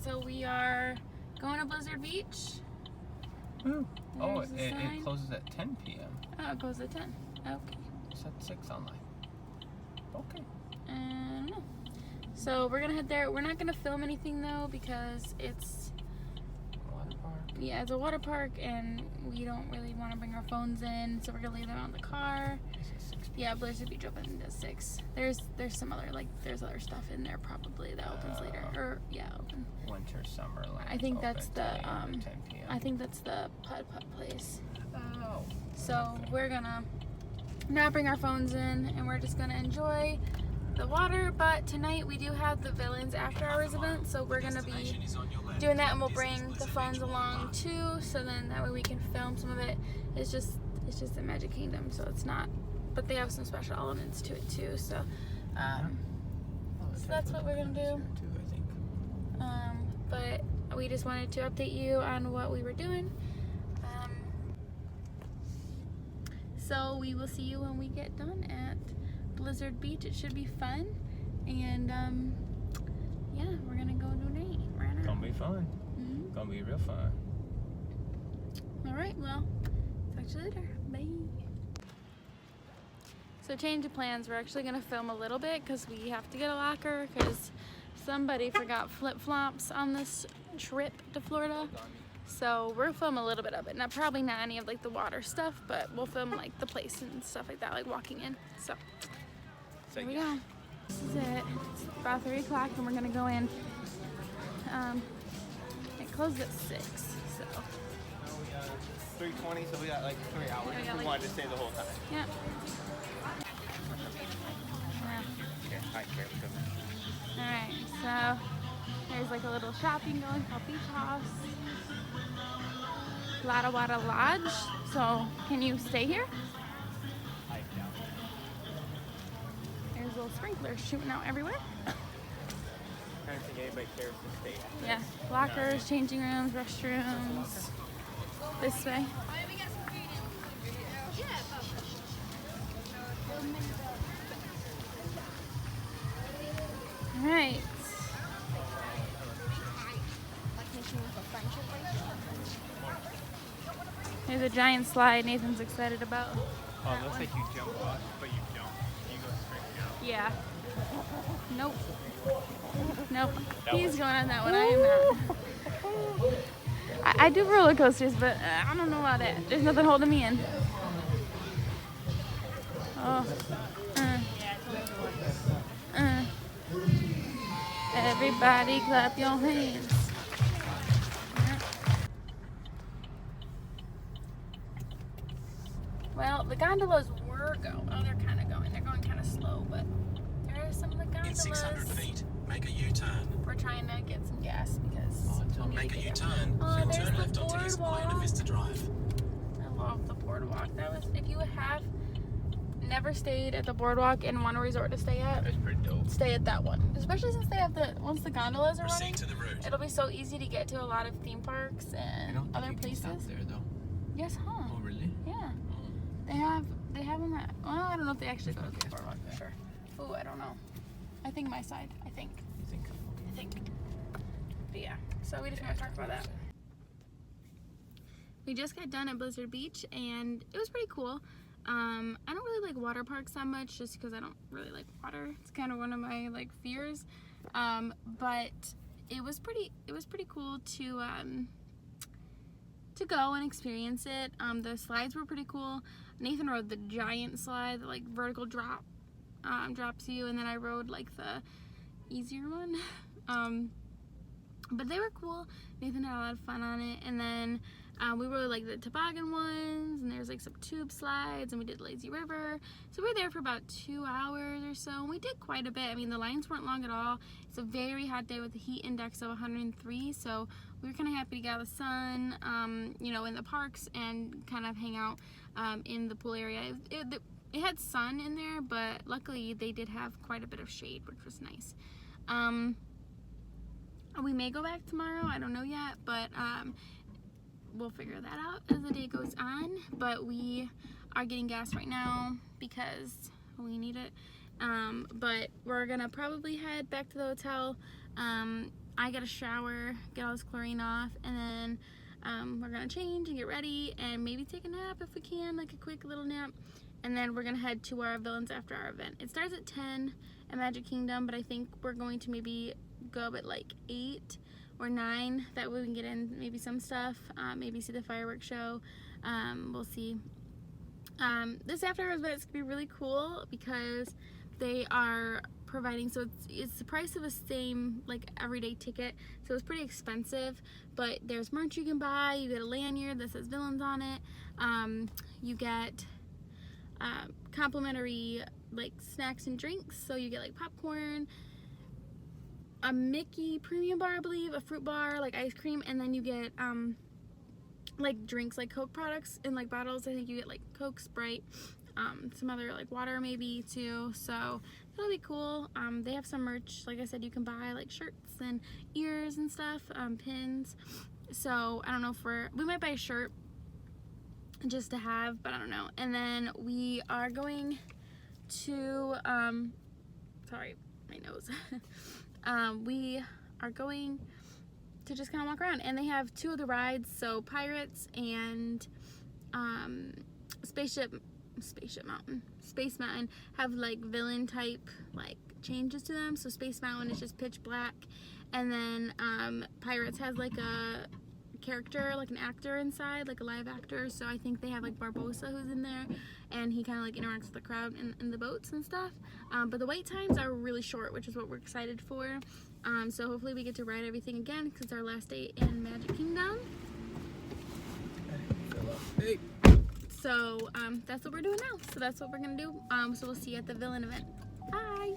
so we are going to Blizzard Beach. Oh, it closes at 10 p.m. Oh, it goes at 10. Okay. It's at 6 online. Okay. No. So we're gonna head there. We're not gonna film anything though because it's Water park. yeah, it's a water park and we don't really want to bring our phones in, so we're gonna leave them out in the car. Yeah, Blizzard Beach opens at 6. There's some other there's other stuff in there probably that opens later. Or yeah, open. Winter, summer. I think that's the 10 p.m. I think that's the putt place. Oh. So we're gonna not bring our phones in and we're just gonna enjoy the water. But tonight we do have the Villian's after hours event, so we're gonna be doing that and we'll bring the phones along too, so then that way we can film some of it. It's just the Magic Kingdom, so it's not, but they have some special elements to it too, so so that's what we're gonna do. But we just wanted to update you on what we were doing. So we will see you when we get done at Blizzard Beach. It should be fun, and yeah, we're gonna go donate right now. Gonna be fun. Gonna be real fun. All right, well, talk to you later. Bye. So change of plans. We're actually gonna film a little bit because we have to get a locker because somebody forgot flip-flops on this trip to Florida. So we'll film a little bit of it. Now, probably not any of the water stuff, but we'll film the place and stuff like that, like walking in. So here we go. This is it. It's about 3 o'clock and we're gonna go in. It closed at 6, so. 3:20, so we got 3 hours. Yeah, we wanted to stay the whole time. Yeah. Alright, so there's a little shopping going called Beach House. Wada Lodge. So can you stay here? There's little sprinklers shooting out everywhere. I don't think anybody cares to stay. Yeah, lockers, changing rooms, restrooms. This way. All right. There's a giant slide Nathan's excited about. Oh, it looks like you jump off, but you don't. You go straight down. Yeah. Nope. Nope. He's going on that one. I am not. I do roller coasters, but I don't know about it. There's nothing holding me in. Oh. Everybody clap your hands. Well, the gondolas were going. Oh, they're kind of going. They're going kind of slow, but there are some of the gondolas. In 600 feet, make a U-turn. We're trying to get some gas because we Make a need to get U-turn, Oh, then there's turn the left onto East Buena boardwalk. Vista Drive. I love the boardwalk. That was, if you have never stayed at the boardwalk and want a resort to stay at, That's pretty dope. stay at that one. Especially since they have once the gondolas are running, Proceed to the route. it'll be so easy to get to a lot of theme parks and other places. There though. Yes, huh? Oh really? Yeah. They have them at, well, I don't know if they actually go to the boardwalk for sure. Oh, I don't know. I think my side, I think. You think? But yeah, so we just want to talk about that. We just got done at Blizzard Beach and it was pretty cool. I don't really like water parks that much just because I don't really like water. It's kind of one of my fears. But it was pretty cool to go and experience it. The slides were pretty cool. Nathan rode the giant slide that vertical drop drops you, and then I rode the easier one. But they were cool. Nathan had a lot of fun on it, and then we rode the toboggan ones, and there's some tube slides, and we did Lazy River. So we were there for about 2 hours or so, and we did quite a bit. I mean, the lines weren't long at all. It's a very hot day with a heat index of 103, so we were kind of happy to get out of the sun, in the parks and kind of hang out in the pool area. It had sun in there, but luckily they did have quite a bit of shade, which was nice. We may go back tomorrow, I don't know yet, but we'll figure that out as the day goes on. But we are getting gas right now because we need it. But we're gonna probably head back to the hotel I get a shower, get all this chlorine off, and then we're gonna change and get ready and maybe take a nap if we can, like a quick little nap. And then we're gonna head to our villains after our event. It starts at 10 at Magic Kingdom, but I think we're going to maybe go up at like 8 or 9. That way we can get in maybe some stuff, maybe see the fireworks show. We'll see. This after hours event is gonna be really cool because they are providing, so it's the price of a same like everyday ticket, so it's pretty expensive, but there's merch you can buy. You get a lanyard that says villains on it. You get complimentary like snacks and drinks, so you get like popcorn, a Mickey premium bar, I believe, a fruit bar, like ice cream, and then you get like drinks, like Coke products in like bottles. I think you get like Coke, Sprite, some other like water maybe too, so that'll be cool. They have some merch, like I said, you can buy like shirts and ears and stuff, pins. So I don't know if we might buy a shirt just to have, but I don't know. And then we are going to sorry, my nose. We are going to just kind of walk around, and they have 2 of the rides, so Pirates and Space Mountain have like villain type like changes to them. So Space Mountain is just pitch black, and then Pirates has like a character, like an actor inside, like a live actor. So I think they have like Barbosa who's in there, and he kind of like interacts with the crowd in the boats and stuff. But the wait times are really short, which is what we're excited for. So hopefully we get to ride everything again because it's our last day in Magic Kingdom. Hey. So that's what we're doing now. So that's what we're gonna do. So we'll see you at the villain event. Bye.